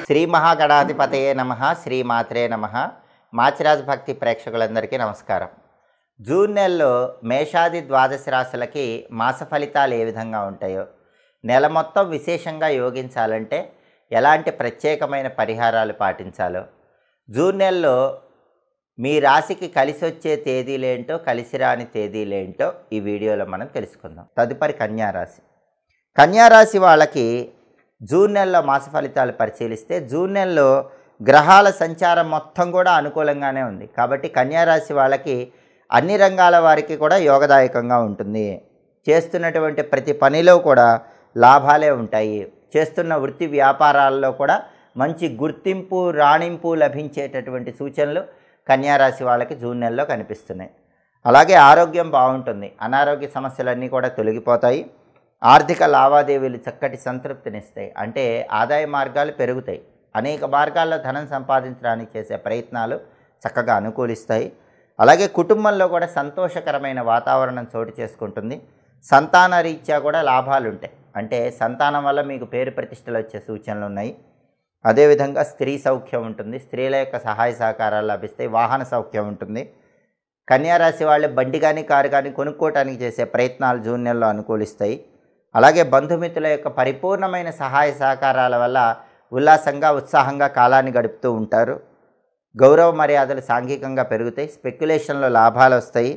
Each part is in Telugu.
శ్రీ మహాగణాధిపతయే నమః శ్రీమాత్రే నమః మాచిరాజ్ భక్తి ప్రేక్షకులందరికీ నమస్కారం. జూన్ నెలలో మేషాది ద్వాదశ రాశులకి మాస ఫలితాలు ఏ విధంగా ఉంటాయో, నెల మొత్తం విశేషంగా యోగించాలంటే ఎలాంటి ప్రత్యేకమైన పరిహారాలు పాటించాలో, జూన్ నెలలో మీ రాశికి కలిసి వచ్చే తేదీలేంటో కలిసి రాని తేదీలేంటో ఈ వీడియోలో మనం తెలుసుకుందాం. తదుపరి కన్యారాశి. కన్యారాశి వాళ్ళకి జూన్ నెలలో మాస ఫలితాలు పరిశీలిస్తే జూన్ నెలలో గ్రహాల సంచారం మొత్తం కూడా అనుకూలంగానే ఉంది. కాబట్టి కన్యారాశి వాళ్ళకి అన్ని రంగాల వారికి కూడా యోగదాయకంగా ఉంటుంది. చేస్తున్నటువంటి ప్రతి పనిలో కూడా లాభాలే ఉంటాయి. చేస్తున్న వృత్తి వ్యాపారాల్లో కూడా మంచి గుర్తింపు రాణింపు లభించేటటువంటి సూచనలు కన్యారాశి వాళ్ళకి జూన్ నెలలో కనిపిస్తున్నాయి. అలాగే ఆరోగ్యం బాగుంటుంది. అనారోగ్య సమస్యలన్నీ కూడా తొలగిపోతాయి. ఆర్థిక లావాదేవీలు చక్కటి సంతృప్తినిస్తాయి. అంటే ఆదాయ మార్గాలు పెరుగుతాయి. అనేక మార్గాల్లో ధనం సంపాదించడానికి చేసే ప్రయత్నాలు చక్కగా అనుకూలిస్తాయి. అలాగే కుటుంబంలో కూడా సంతోషకరమైన వాతావరణం చోటు చేసుకుంటుంది. సంతాన రీత్యా కూడా లాభాలు ఉంటాయి. అంటే సంతానం వల్ల మీకు పేరు ప్రతిష్టలు వచ్చే సూచనలు ఉన్నాయి. అదేవిధంగా స్త్రీ సౌఖ్యం ఉంటుంది. స్త్రీల యొక్క సహాయ సహకారాలు లభిస్తాయి. వాహన సౌఖ్యం ఉంటుంది. కన్యారాశి వాళ్ళు బండి కానీ కారు కానీ కొనుక్కోవటానికి చేసే ప్రయత్నాలు జూన్ నెలలో అనుకూలిస్తాయి. అలాగే బంధుమిత్రుల యొక్క పరిపూర్ణమైన సహాయ సహకారాల వల్ల ఉల్లాసంగా ఉత్సాహంగా కాలాన్ని గడుపుతూ ఉంటారు. గౌరవ మర్యాదలు సాంఘికంగా పెరుగుతాయి. స్పెక్యులేషన్లో లాభాలు వస్తాయి.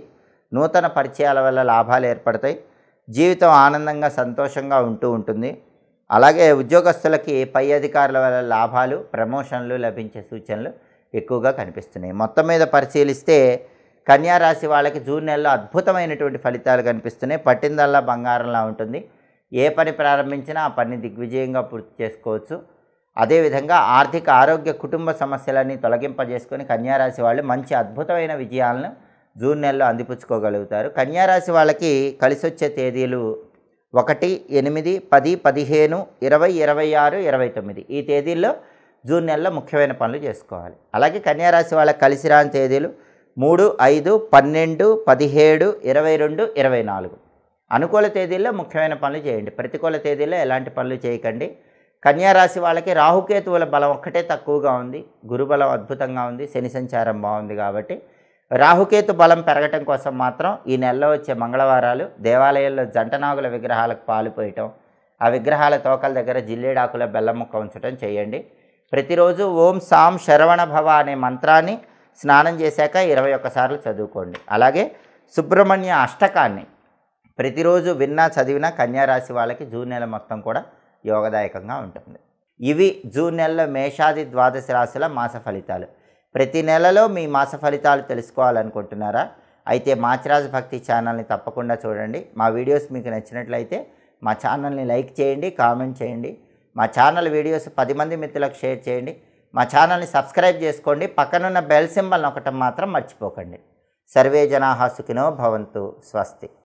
నూతన పరిచయాల వల్ల లాభాలు ఏర్పడతాయి. జీవితం ఆనందంగా సంతోషంగా ఉంటుంది. అలాగే ఉద్యోగస్తులకి పై అధికారుల వల్ల లాభాలు ప్రమోషన్లు లభించే సూచనలు ఎక్కువగా కనిపిస్తున్నాయి. మొత్తం మీద పరిశీలిస్తే కన్యారాశి వాళ్ళకి జూన్ నెలలో అద్భుతమైనటువంటి ఫలితాలు కనిపిస్తున్నాయి. పట్టిందల్లా బంగారంలా ఉంటుంది. ఏ పని ప్రారంభించినా ఆ పని దిగ్విజయంగా పూర్తి చేసుకోవచ్చు. అదేవిధంగా ఆర్థిక ఆరోగ్య కుటుంబ సమస్యలన్నీ తొలగింపజేసుకొని కన్యారాశి వాళ్ళు మంచి అద్భుతమైన విజయాలను జూన్ నెలలో అందిపుచ్చుకోగలుగుతారు. కన్యారాశి వాళ్ళకి కలిసి వచ్చే తేదీలు 1, 8, 10, 15, 20, 26, 29 ఈ తేదీల్లో జూన్ నెలలో ముఖ్యమైన పనులు చేసుకోవాలి. అలాగే కన్యారాశి వాళ్ళకి కలిసి రాని తేదీలు 3, 5, 12, 17, 22, 24 అనుకూల తేదీల్లో ముఖ్యమైన పనులు చేయండి. ప్రతికూల తేదీల్లో ఎలాంటి పనులు చేయకండి. కన్యారాశి వాళ్ళకి రాహుకేతువుల బలం ఒక్కటే తక్కువగా ఉంది. గురుబలం అద్భుతంగా ఉంది. శని సంచారం బాగుంది. కాబట్టి రాహుకేతు బలం పెరగటం కోసం మాత్రం ఈ నెలలో వచ్చే మంగళవారాలు దేవాలయాల్లో జంటనాగుల విగ్రహాలకు పాలు పోయటం, ఆ విగ్రహాల తోకల దగ్గర జిల్లేడాకుల బెల్లం ముక్క ఉంచడం చేయండి. ప్రతిరోజు ఓం సాం శరవణ భవ అనే మంత్రాన్ని స్నానం చేశాక 21 సార్లు చదువుకోండి. అలాగే సుబ్రహ్మణ్య అష్టకాన్ని ప్రతిరోజు విన్నా చదివినా కన్యారాశి వాళ్ళకి జూన్ నెల మొత్తం కూడా యోగదాయకంగా ఉంటుంది. ఇవి జూన్ నెలలో మేషాది ద్వాదశ రాశుల మాస ఫలితాలు. ప్రతి నెలలో మీ మాస ఫలితాలు తెలుసుకోవాలనుకుంటున్నారా? అయితే మాచిరాజ్ భక్తి ఛానల్ని తప్పకుండా చూడండి. మా వీడియోస్ మీకు నచ్చినట్లయితే మా ఛానల్ని లైక్ చేయండి, కామెంట్ చేయండి. మా ఛానల్ వీడియోస్ 10 మంది మిత్రులకు షేర్ చేయండి. మా ఛానల్ని సబ్స్క్రైబ్ చేసుకోండి. పక్కనున్న బెల్ సింబల్ నొక్కటం మాత్రం మర్చిపోకండి. సర్వే జనాః సుఖినో భవంతు. స్వస్తి.